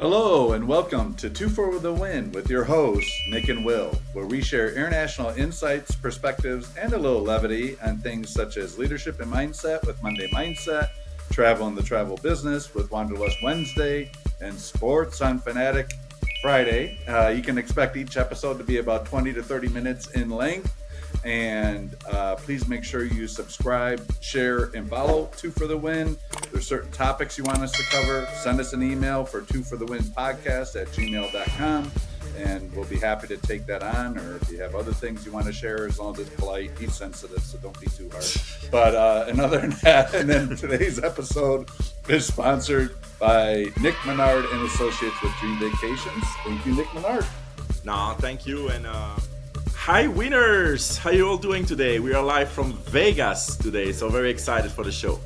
Hello and welcome to Two for the Win with your hosts, Nick and Will, where we share international insights, perspectives, and a little levity on things such as leadership and mindset with Monday Mindset, travel and the travel business with Wanderlust Wednesday, and sports on Fanatic Friday. You can expect each episode to be about 20 to 30 minutes in length. And please make sure you subscribe, share, and follow Two for the Win. There's certain topics you want us to cover. Send us an email for twoforthewinpodcast@gmail.com, and we'll be happy to take that on. Or if you have other things you want to share, as long as it's polite, he's sensitive, so don't be too hard. But and other than that, and then today's episode is sponsored by Nick Menard and Associates with Dream Vacations. Thank you, Nick Menard. No, thank you. And hi, winners. How you all doing today? We are live from Vegas today, so very excited for the show.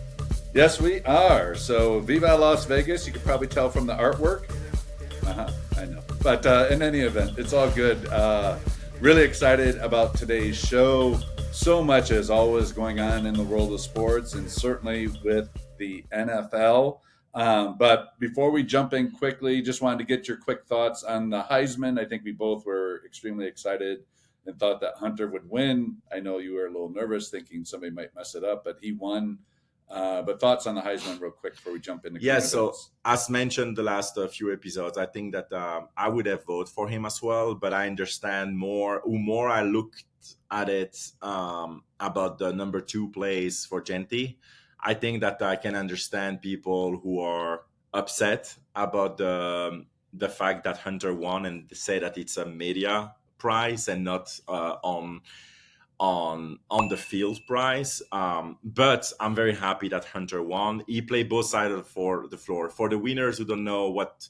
Yes, we are. So, Viva Las Vegas. You can probably tell from the artwork. I know. But in any event, it's all good. Really excited about today's show. So much as always going on in the world of sports, and certainly with the NFL. But before we jump in quickly, just wanted to get your quick thoughts on the Heisman. I think we both were extremely excited and thought that Hunter would win. I know you were a little nervous thinking somebody might mess it up, but he won. But thoughts on the Heisman real quick before we jump into So as mentioned the last few episodes, I think that I would have voted for him as well, but I understand more I looked at it about the number 2 place for Genti. I think that I can understand people who are upset about the fact that Hunter won and say that it's a media prize and not on the field prize. But I'm very happy that Hunter won. He played both sides for the floor. For the winners who don't know what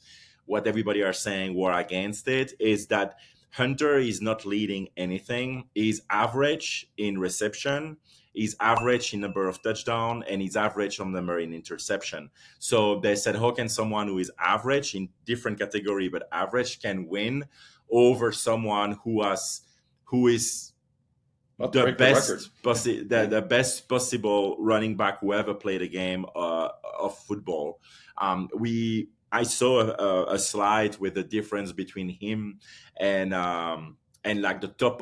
everybody are saying were against it, is that Hunter is not leading anything. He's average in reception. He's average in number of touchdown, and he's average on number in interception. So they said, how can someone who is average in different category but average can win over someone who is the best possible running back who ever played a game of football? I saw a slide with the difference between him and like the top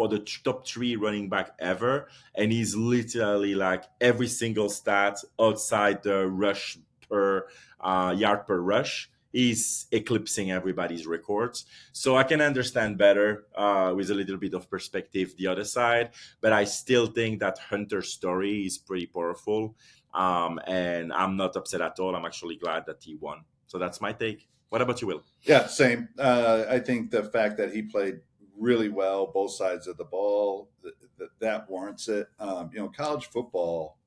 3 running back ever, and he's literally like every single stat outside the rush per yard per rush is eclipsing everybody's records. So I can understand better with a little bit of perspective the other side, but I still think that Hunter's story is pretty powerful, and I'm not upset at all. I'm actually glad that he won. So that's my take. What about you, Will? Yeah, same. I think the fact that he played really well, both sides of the ball, that warrants it. College football,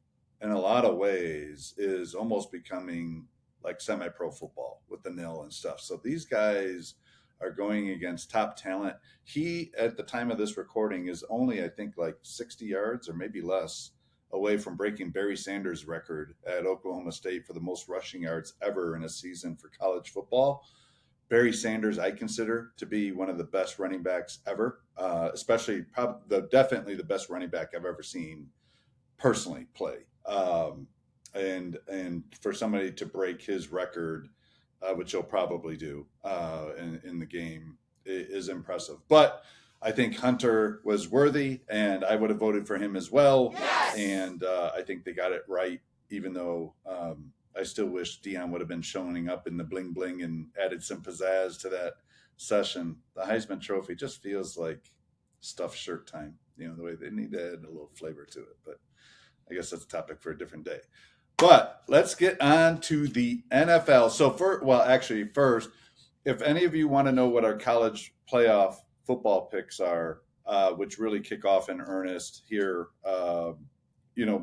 in a lot of ways, is almost becoming like semi-pro football with the nil and stuff. So these guys are going against top talent. He, at the time of this recording, is only, I think, like 60 yards or maybe less away from breaking Barry Sanders' record at Oklahoma State for the most rushing yards ever in a season for college football. Barry Sanders, I consider to be one of the best running backs ever, especially definitely the best running back I've ever seen personally play. And for somebody to break his record, which he'll probably do in the game, is impressive. But I think Hunter was worthy, and I would have voted for him as well. Yes! And I think they got it right, even though I still wish Dion would have been showing up in the bling bling and added some pizzazz to that session. The Heisman Trophy just feels like stuffed shirt time, the way they need to add a little flavor to it. But I guess that's a topic for a different day. But let's get on to the NFL. So first, if any of you want to know what our college playoff football picks are, which really kick off in earnest here,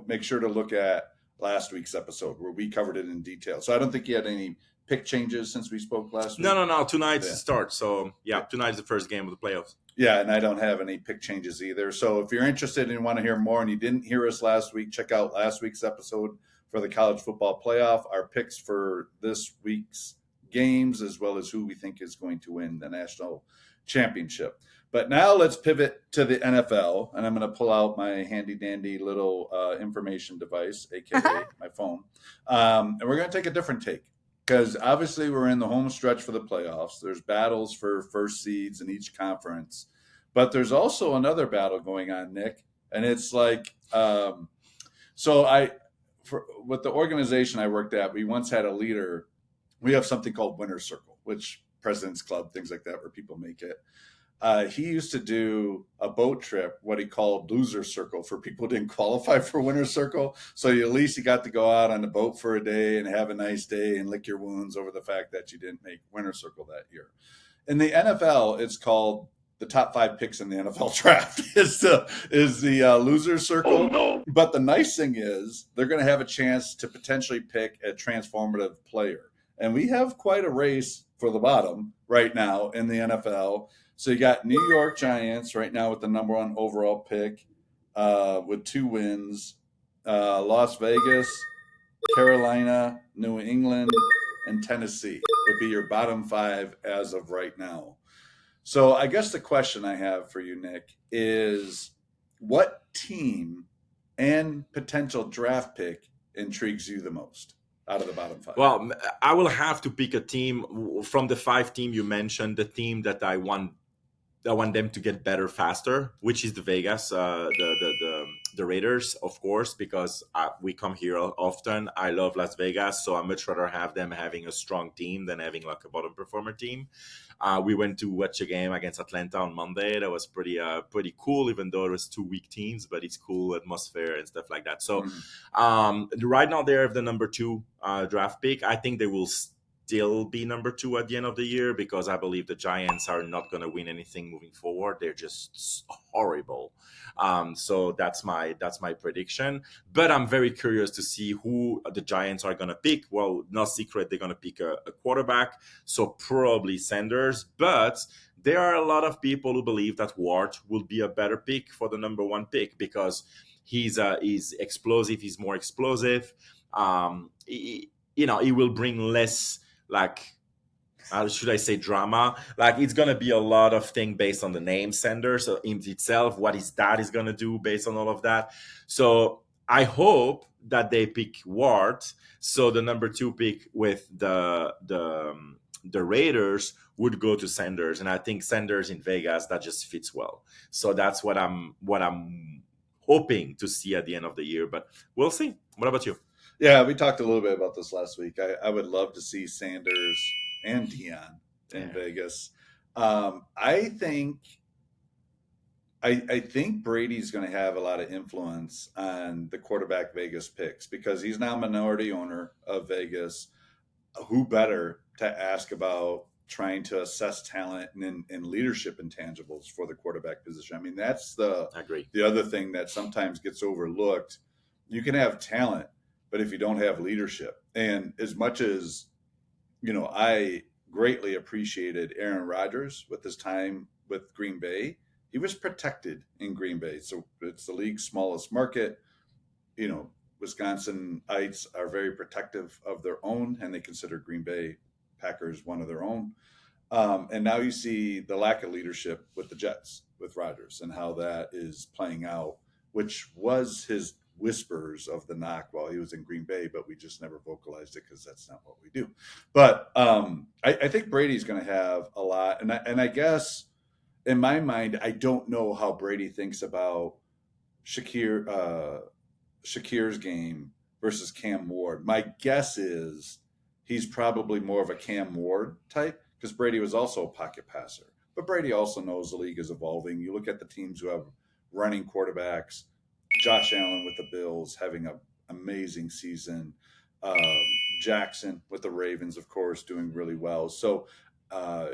make sure to look at last week's episode where we covered it in detail. So I don't think you had any pick changes since we spoke last week. No. Tonight's the start. So tonight's the first game of the playoffs. Yeah, and I don't have any pick changes either. So if you're interested and want to hear more and you didn't hear us last week, check out last week's episode for the college football playoff, our picks for this week's games, as well as who we think is going to win the national championship. But now let's pivot to the NFL, and I'm going to pull out my handy-dandy little information device, a.k.a. my phone, and we're going to take a different take because obviously we're in the home stretch for the playoffs. There's battles for first seeds in each conference, but there's also another battle going on, Nick, and it's like so I for with the organization I worked at, we once had a leader. We have something called Winter Circle, which President's Club, things like that, where people make it. He used to do a boat trip, what he called loser circle, for people who didn't qualify for winter circle. So at least you got to go out on the boat for a day and have a nice day and lick your wounds over the fact that you didn't make winter circle that year. In the NFL, it's called the top 5 picks in the NFL draft is the loser Oh circle. no! But the nice thing is they're going to have a chance to potentially pick a transformative player, and we have quite a race for the bottom right now in the NFL. So you got New York Giants right now with the number one overall pick, with 2 wins. Las Vegas, Carolina, New England, and Tennessee would be your bottom 5 as of right now. So I guess the question I have for you, Nick, is what team and potential draft pick intrigues you the most out of the bottom 5? Well, I will have to pick a team from the 5 team you mentioned. The team that I want them to get better faster, which is the Vegas, the Raiders, of course, because we come here often. I love Las Vegas, so I much rather have them having a strong team than having like a bottom performer team. We went to watch a game against Atlanta on Monday. That was pretty cool, even though it was 2 weak teams, but it's cool atmosphere and stuff like that. So Mm. right now they have the number 2 draft pick. I think they will still be number 2 at the end of the year because I believe the Giants are not going to win anything moving forward. They're just horrible. So that's my prediction. But I'm very curious to see who the Giants are going to pick. Well, no secret they're going to pick a quarterback, so probably Sanders. But there are a lot of people who believe that Ward will be a better pick for the number 1 pick because he's explosive. He's more explosive. He will bring less like how should I say drama? Like it's gonna be a lot of thing based on the name Sanders so in itself, what his dad is gonna do based on all of that. So I hope that they pick Ward. So the number 2 pick with the Raiders would go to Sanders, and I think Sanders in Vegas that just fits well. So that's what I'm hoping to see at the end of the year. But we'll see. What about you? Yeah, we talked a little bit about this last week. I would love to see Sanders and Dion in Yeah, Vegas. I think Brady's going to have a lot of influence on the quarterback Vegas picks because he's now minority owner of Vegas. Who better to ask about trying to assess talent and leadership intangibles for the quarterback position? I mean, that's the I agree. the other thing that sometimes gets overlooked. You can have talent, but if you don't have leadership, and as much as I greatly appreciated Aaron Rodgers with his time with Green Bay. He was protected in Green Bay, so it's the league's smallest market. You know, Wisconsinites are very protective of their own, and they consider Green Bay Packers one of their own. And now you see the lack of leadership with the Jets, with Rodgers, and how that is playing out, which was his whispers of the knock while he was in Green Bay, but we just never vocalized it because that's not what we do. But I think Brady's going to have a lot, and I guess in my mind, I don't know how Brady thinks about Shakir Shakir's game versus Cam Ward. My guess is he's probably more of a Cam Ward type because Brady was also a pocket passer. But Brady also knows the league is evolving. You look at the teams who have running quarterbacks. Josh Allen with the Bills having an amazing season. Jackson with the Ravens, of course, doing really well. So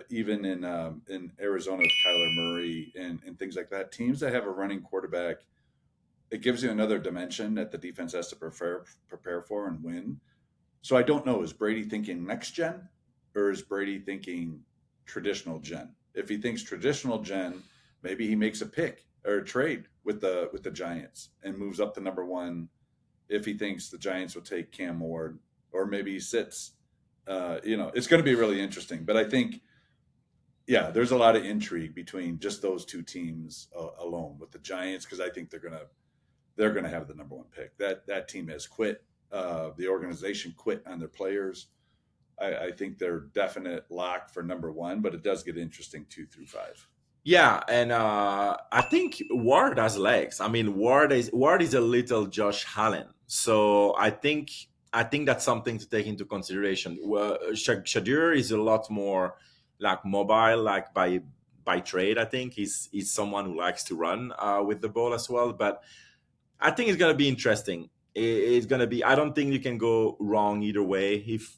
even in Arizona with Kyler Murray and things like that, teams that have a running quarterback, it gives you another dimension that the defense has to prepare for and win. So I don't know. Is Brady thinking next gen, or is Brady thinking traditional gen? If he thinks traditional gen, maybe he makes a pick or a trade with the Giants and moves up to number 1. If he thinks the Giants will take Cam Ward, or maybe he sits. It's going to be really interesting. But I think, yeah, there's a lot of intrigue between just those 2 teams alone with the Giants because I think they're going to have the number 1 pick. That team has quit. The organization quit on their players. I think they're definite lock for number one, but it does get interesting 2 through 5. Yeah, and I think Ward has legs. I mean, Ward is a little Josh Allen, so I think that's something to take into consideration. Well, Shadur is a lot more like mobile, like by trade. I think he's someone who likes to run with the ball as well, but I think it's gonna be interesting. It's gonna be. I don't think you can go wrong either way. If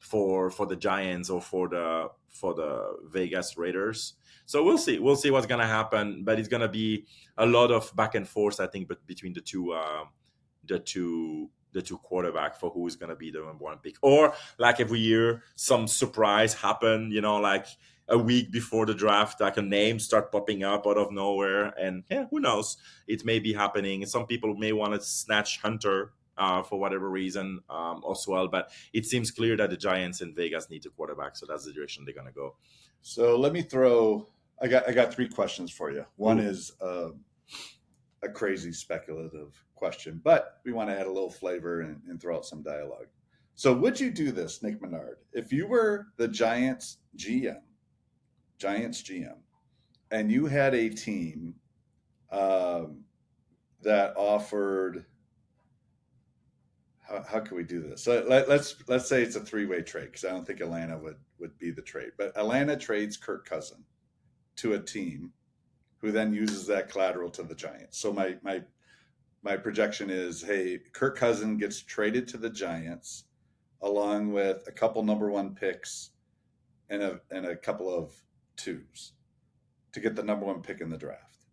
for the Giants or for the Vegas Raiders. So we'll see. We'll see what's gonna happen. But it's gonna be a lot of back and forth. I think, but between the two quarterback for who is going to be the number one pick, or like every year some surprise happen, like a week before the draft, like a name start popping up out of nowhere, and yeah, who knows, it may be happening. Some people may want to snatch Hunter for whatever reason as well, but it seems clear that the Giants and Vegas need a quarterback, so that's the direction they're going to go. So let me throw. I got 3 questions for you. One Ooh. is a crazy speculative question, but we want to add a little flavor and throw out some dialogue. So would you do this, Nick Menard, if you were the Giants GM, and you had a team um, that offered? How can we do this? So let's say it's a 3-way trade, because I don't think Atlanta would be the trade, but Atlanta trades Kirk Cousin to a team who then uses that collateral to the Giants. So my projection is, hey, Kirk Cousin gets traded to the Giants along with a couple number one picks and a couple of twos to get the number one pick in the draft.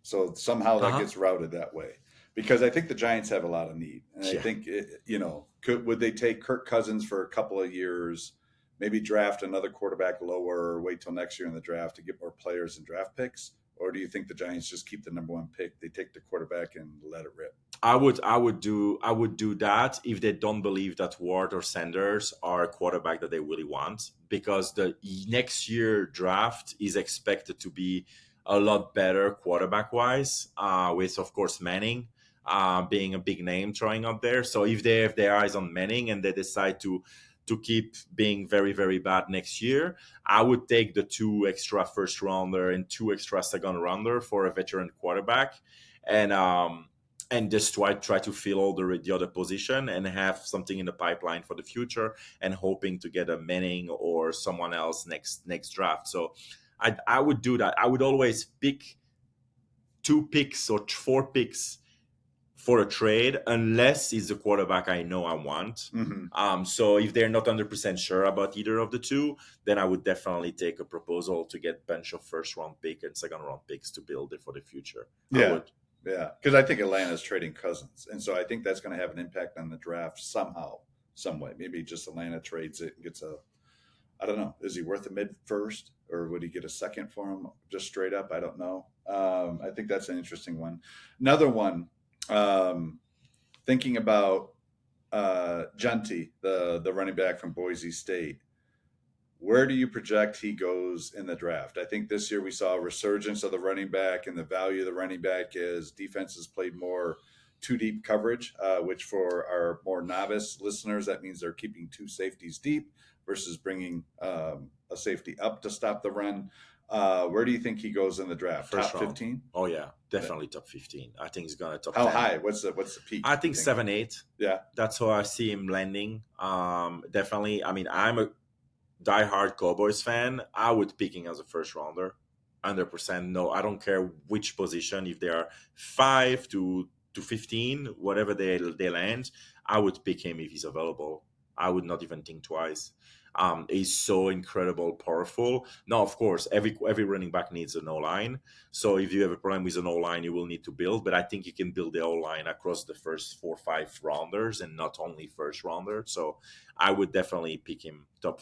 So somehow that Uh-huh. gets routed that way, because I think the Giants have a lot of need, and I Yeah. think would they take Kirk Cousins for a couple of years, maybe draft another quarterback lower, or wait till next year in the draft to get more players and draft picks, or do you think the Giants just keep the number one pick, they take the quarterback and let it rip? I would do that if they don't believe that Ward or Sanders are a quarterback that they really want, because the next year draft is expected to be a lot better quarterback wise, with of course Manning being a big name throwing up there. So if they have their eyes on Manning and they decide to keep being very very bad next year, I would take the 2 extra first rounder and 2 extra second rounder for a veteran quarterback, and just try to fill all the other position and have something in the pipeline for the future, and hoping to get a Manning or someone else next draft. So I would do that. I would always pick 2 picks or 4 picks for a trade, unless it's a quarterback I know I want. Mm-hmm. So if they're not 100% sure about either of the two, then I would definitely take a proposal to get a bunch of first round pick and second round picks to build it for the future. I Yeah, would. yeah, because I think Atlanta's trading Cousins, and so I think that's going to have an impact on the draft somehow, some way. Maybe just Atlanta trades it and gets a. I don't know. Is he worth a mid first, or would he get a second for him just straight up? I don't know. I think that's an interesting one. Another one. Um, Thinking about Junty, the running back from Boise State. Where do you project he goes in the draft? I think this year we saw a resurgence of the running back, and the value of the running back is defenses played more 2 deep coverage, which for our more novice listeners, that means they're keeping 2 safeties deep versus bringing a safety up to stop the run. Where do you think he goes in the draft? First Top round. 15? Oh yeah, definitely top 15. I think he's gonna top How 10. high? What's the peak? I You think think? 7, 8. Yeah. That's how I see him landing. Definitely. I mean, I'm a diehard Cowboys fan. I would pick him as a first rounder, 100%. No, I don't care which position. If they are 5 to 15, whatever they land, I would pick him if he's available. I would not even think twice. He's so incredible, powerful. Now, of course, every running back needs an O line. So if you have a problem with an O line, you will need to build. But I think you can build the O line across the first 4 or 5 rounders, and not only first rounder. So I would definitely pick him top.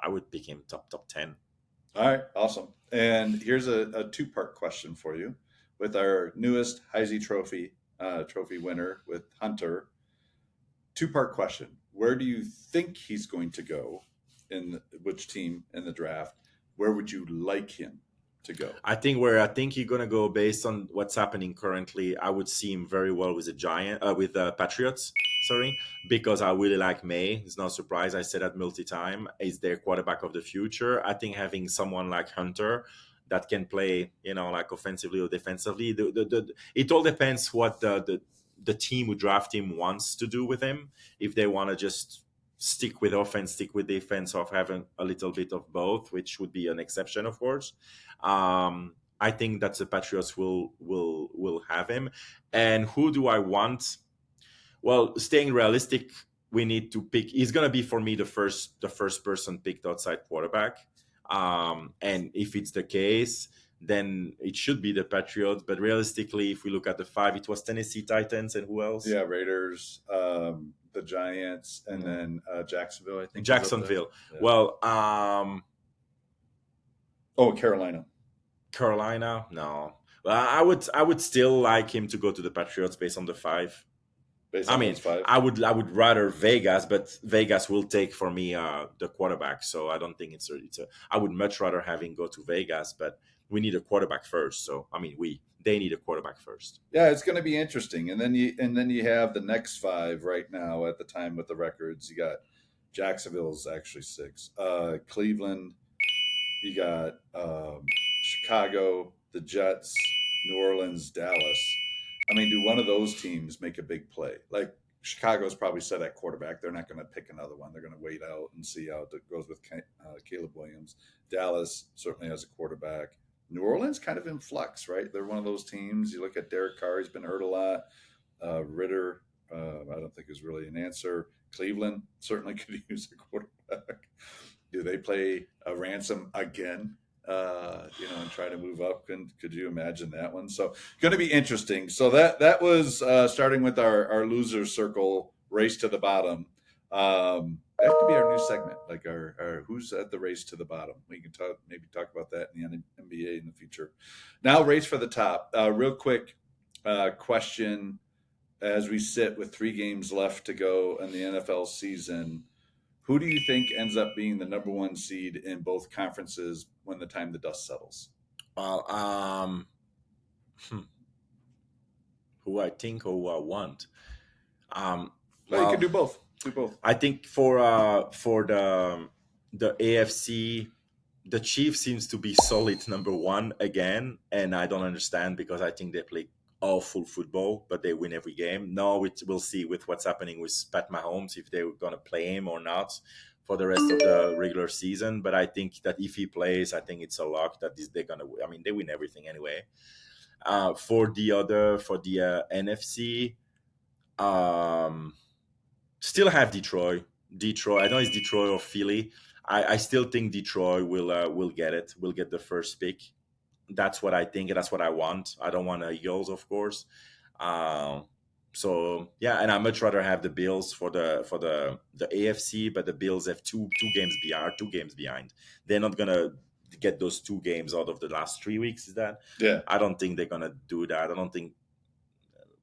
I would pick him top 10. All right, awesome. And here's a 2 part question for you. With our newest Heisman Trophy winner with Hunter, 2 part question. Where do you think he's going to go, in which team in the draft? Where would you like him to go? I think you're gonna go based on what's happening currently. I would see him very well with the Patriots. Sorry, because I really like May. It's no surprise. I said that multi-time. Is their quarterback of the future. I think having someone like Hunter that can play, like offensively or defensively, it all depends what the team who draft him wants to do with him. If they want to just stick with offense, stick with defense, or having a little bit of both, which would be an exception, of course. I think that the Patriots will have him. And who do I want? Well, staying realistic, we need to pick. He's gonna be for me the first person picked outside quarterback. And if it's the case, then it should be the Patriots. But realistically, if we look at the five, it was Tennessee Titans and who else? Yeah, Raiders, the Giants, and then Jacksonville, I think, was up there. Jacksonville. Yeah. Well, Oh, Carolina. Carolina. No. Well, I would still like him to go to the Patriots based on the five. Based I on mean, those five. I would rather Vegas, but Vegas will take for me the quarterback. So I don't think it's a. I would much rather have him go to Vegas, but we need a quarterback first. So I mean, they need a quarterback first. Yeah, it's going to be interesting. And then you have the next five right now at the time with the records. You got Jacksonville's actually six. Cleveland. You got Chicago, the Jets, New Orleans, Dallas. I mean, do one of those teams make a big play? Like Chicago's probably set at quarterback. They're not going to pick another one. They're going to wait out and see how it goes with Caleb Williams. Dallas certainly has a quarterback. New Orleans kind of in flux, right? They're one of those teams. You look at Derek Carr; he's been hurt a lot. Ritter, I don't think is really an answer. Cleveland certainly could use a quarterback. Do they play a ransom again? And try to move up. Could you imagine that one? So going to be interesting. So that was starting with our loser circle race to the bottom. That could be our new segment, like our who's at the race to the bottom. We can talk about that in the NBA in the future. Now, race for the top. Real quick question: as we sit with 3 games left to go in the NFL season, who do you think ends up being the number one seed in both conferences when the dust settles? Well, hmm, who I think or who I want. Um, Well, you can well, do both. Do both. I think for the AFC, the Chiefs seems to be solid number one again, and I don't understand because I think they play awful football, but they win every game. Now we'll see with what's happening with Pat Mahomes if they're gonna play him or not for the rest of the regular season. But I think that if he plays, I think it's a lock that they're gonna. I mean, they win everything anyway. For the NFC, um, still have Detroit. Detroit. I know it's Detroit or Philly. I still think Detroit will get it. Will get the first pick. That's what I think. And that's what I want. I don't want Eagles, of course. Um, so yeah, and I much rather have the Bills for the AFC, but the Bills have two games behind. Are 2 games behind. They're not gonna get those 2 games out of the last 3 weeks. Is that? Yeah. I don't think they're gonna do that. I don't think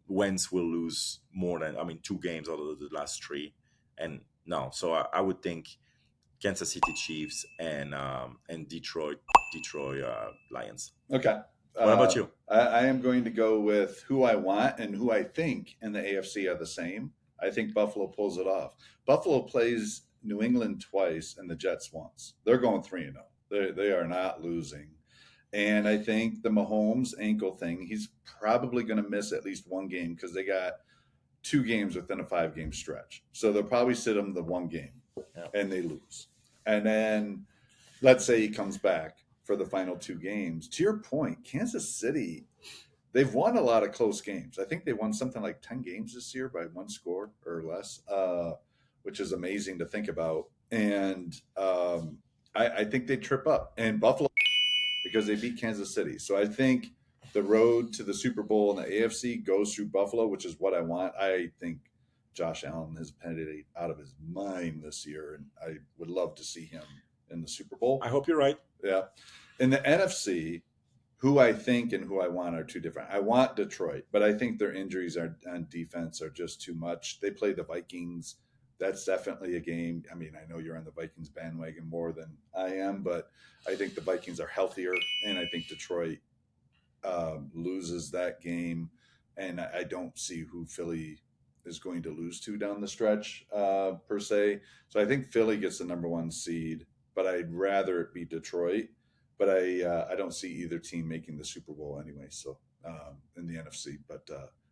Wentz will lose more than 2 games out of the last three, and no. So I would think Kansas City Chiefs and Detroit Lions. Okay. What about you? I am going to go with who I want and who I think in the AFC are the same. I think Buffalo pulls it off. Buffalo plays New England twice and the Jets once. They're going 3-0. They are not losing. And I think the Mahomes ankle thing, he's probably going to miss at least one game because they got 2 games within a 5-game stretch. So they'll probably sit him the one game Yeah. and they lose. And then let's say he comes back for the final 2 games. To your point, Kansas City, they've won a lot of close games. I think they won something like 10 games this year by one score or less, which is amazing to think about. And I think they trip up. And Buffalo, because they beat Kansas City. So I think the road to the Super Bowl in the AFC goes through Buffalo, which is what I want. I think Josh Allen has played out of his mind this year, and I would love to see him in the Super Bowl. I hope you're right. Yeah. In the NFC, who I think and who I want are two different. I want Detroit, but I think their injuries on defense are just too much. They play the Vikings. That's definitely a game. I mean, I know you're on the Vikings bandwagon more than I am, but I think the Vikings are healthier, and I think Detroit loses that game. And I don't see who Philly is going to lose to down the stretch, per se. So I think Philly gets the number one seed, but I'd rather it be Detroit. But I don't see either team making the Super Bowl anyway. So in the NFC, but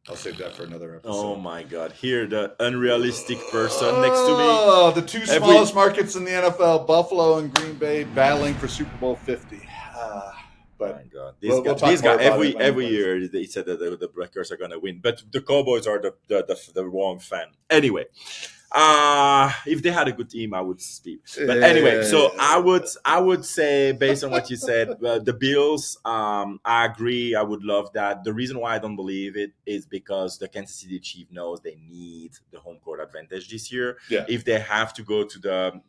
I'll save that for another Oh episode. my God! Here, the unrealistic person next to me. Oh, the two Every smallest markets in the NFL, Buffalo and Green Bay, battling for Super Bowl 50. My But God, we'll talk this more guy, about it when he every plays. year they said that the Packers are gonna win, but the Cowboys are the wrong fan. Anyway, if they had a good team, I would speak. But anyway, so I would say based on what you said, the Bills. I agree. I would love that. The reason why I don't believe it is because the Kansas City Chiefs knows they need the home court advantage this year. Yeah. If they have to go to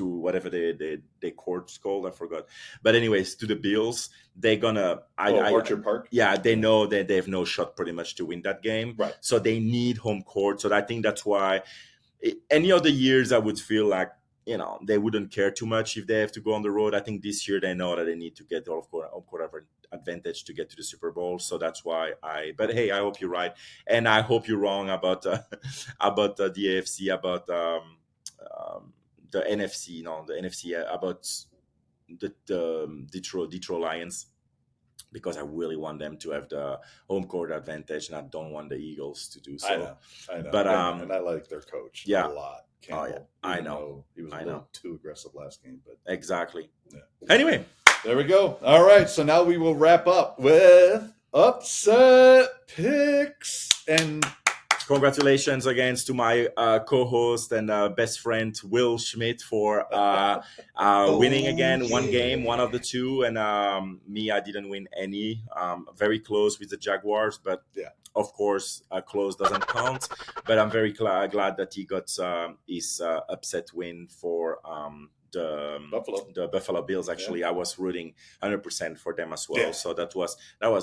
whatever they court's called, I forgot. But anyways, to the Bills, they're gonna Oh, I Orchard Park. yeah, they Yeah. know that they have no shot pretty much to win that game. Right. So they need home court. So I think that's why any other years I would feel like they wouldn't care too much if they have to go on the road. I think this year they know that they need to get home court advantage to get to the Super Bowl. So that's why But hey, I hope you're right, and I hope you're wrong about about the AFC, about um, the NFC, the NFC about the Detroit Lions, because I really want them to have the home court advantage, and I don't want the Eagles to do I so. know. I know. But And I like their coach a yeah, lot, oh yeah, Campbell, I even know, though he was a I know little too aggressive last game. But exactly. yeah. Anyway, There we go. All right. So now we will wrap up with upset picks. And congratulations again to my co-host and best friend Will Schmidt for winning oh, again one game, one of the two, and me, I didn't win any. Very close with the Jaguars, but yeah. of course, close doesn't count. But I'm very glad that he got his upset win for Buffalo. the Buffalo Bills. Yeah. Actually, I was rooting 100% for them as well. Yeah. So that was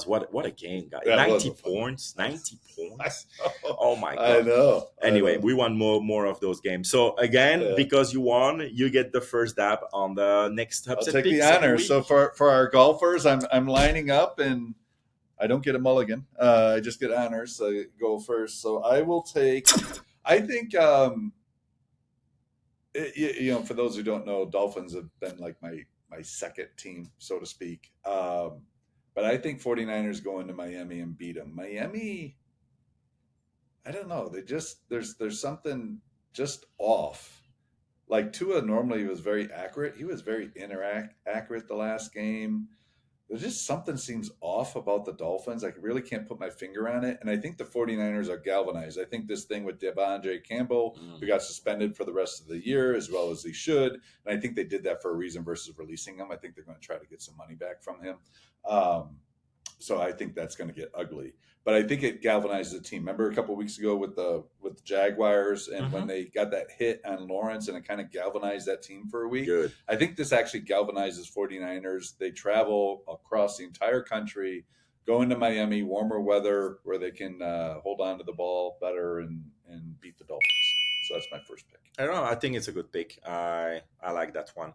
what a game, guys. That was 90 a fun points, game. 90 I points. know. Oh my I God. know. I Anyway, know. we want more of those games. So again, Yeah. because you won, you get the first dab on the next I'll upset take the picks of the honor. week. So for our golfers, I'm lining up and I don't get a mulligan. I just get honors. So I go first. So I will take. I think for those who don't know, Dolphins have been like my second team, so to speak. But I think 49ers go into Miami and beat them. Miami, I don't know. They just there's something just off. Like Tua normally was very accurate. He was very accurate the last game. There's just something seems off about the Dolphins. I really can't put my finger on it. And I think the 49ers are galvanized. I think this thing with Devondre Campbell, who Mm. got suspended for the rest of the year, as well as he should. And I think they did that for a reason versus releasing him. I think they're going to try to get some money back from him. Um, so I think that's going to get ugly. But I think it galvanizes the team. Remember a couple of weeks ago with the Jaguars, and when Mhm. they got that hit on Lawrence, and it kind of galvanized that team for a week. Good. I think this actually galvanizes 49ers. They travel across the entire country, go into Miami, warmer weather, where they can hold on to the ball better and beat the Dolphins. So that's my first pick. I don't know. I think it's a good pick. I like that one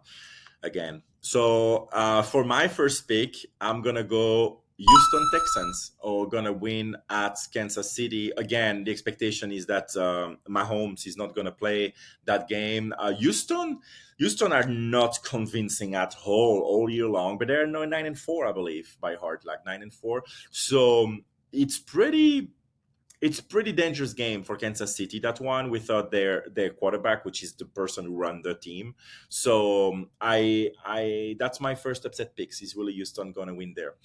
again. So for my first pick, I'm gonna go Houston Texans are gonna win at Kansas City. Again, the expectation is that Mahomes is not gonna play that game. Houston are not convincing at all year long, but they're no 9-4, I believe, by heart, like 9-4. So it's pretty dangerous game for Kansas City. That one without their quarterback, which is the person who run the team. So I that's my first upset picks. Is really Houston gonna win there?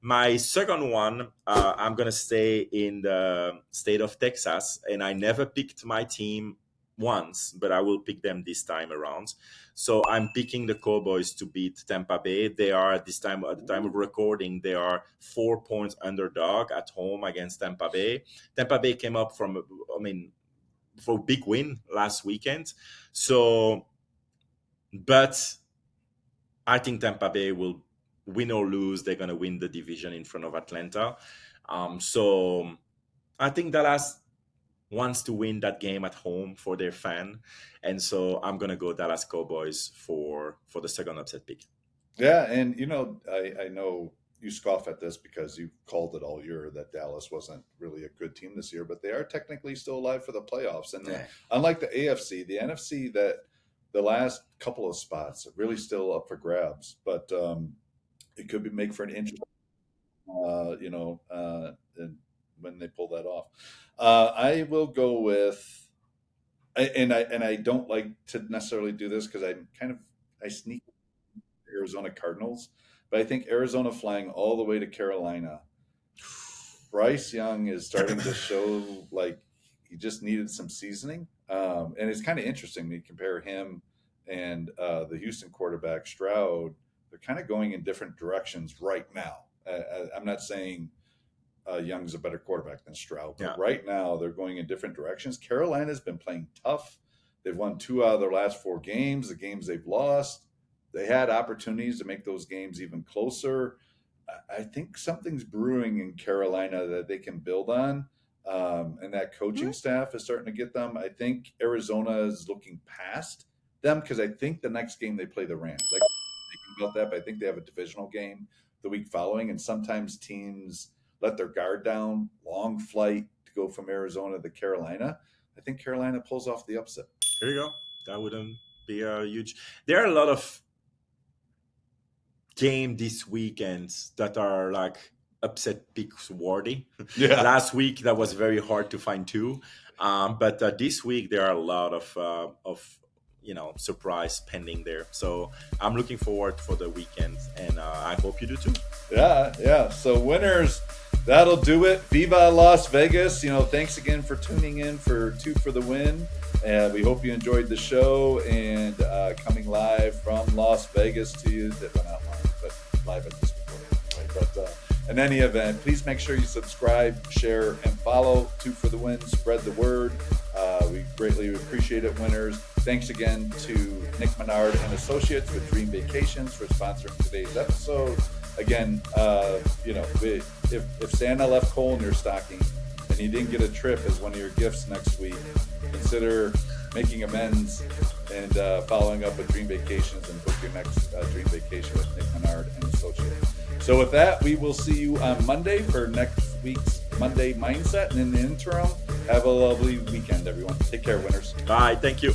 My second one, I'm gonna stay in the state of Texas, and I never picked my team once, but I will pick them this time around. So I'm picking the Cowboys to beat Tampa Bay. They are at the time of Ooh. recording, they are 4 points underdog at home against Tampa Bay. Tampa Bay came up from, I mean, for a big win last weekend. So, but I think Tampa Bay will win or lose. They're going to win the division in front of Atlanta. So I think Dallas wants to win that game at home for their fan, and so I'm going to go Dallas Cowboys for the second upset pick. Yeah, and I know you scoff at this because you called it all year that Dallas wasn't really a good team this year, but they are technically still alive for the playoffs. And Yeah. unlike the AFC, the NFC, that the last couple of spots are really still up for grabs. But it could be make for an interesting, and when they pull that off. I will go with, and I don't like to necessarily do this because I sneak Arizona Cardinals, but I think Arizona flying all the way to Carolina. Bryce Young is starting to show like he just needed some seasoning, and it's kind of interesting to compare him and the Houston quarterback Stroud. They're kind of going in different directions right now. I'm not saying Young's a better quarterback than Stroud, but Yeah. right now they're going in different directions. Carolina's been playing tough. They've won 2 out of their last 4 games. The games they've lost, they had opportunities to make those games even closer. I think something's brewing in Carolina that they can build on, and that coaching staff is starting to get them. I think Arizona is looking past them because I think the next game they play the Rams. I think about that, but I think they have a divisional game the week following, and sometimes teams let their guard down. Long flight to go from Arizona to Carolina. I think Carolina pulls off the upset. There you go. That wouldn't be a huge. There are a lot of game this weekend that are like upset picks worthy. Yeah. Last week that was very hard to find two, but this week there are a lot of surprise pending there. So I'm looking forward for the weekend, and I hope you do too. Yeah. So winners, that'll do it. Viva Las Vegas. Thanks again for tuning in for Two for the Win. And we hope you enjoyed the show, and coming live from Las Vegas to you. Well, not live, but live at this recording. Right? But in any event, please make sure you subscribe, share, and follow Two for the Win. Spread the word. We greatly appreciate it, winners. Thanks again to Nick Menard and Associates with Dream Vacations for sponsoring today's episode. Again, if Santa left coal in your stocking and you didn't get a trip as one of your gifts next week, consider making amends and following up with Dream Vacations and book your next Dream Vacation with Nick Menard and Associates. So with that, we will see you on Monday for next week's Monday Mindset. And in the interim, have a lovely weekend, everyone. Take care, winners. Bye. Thank you.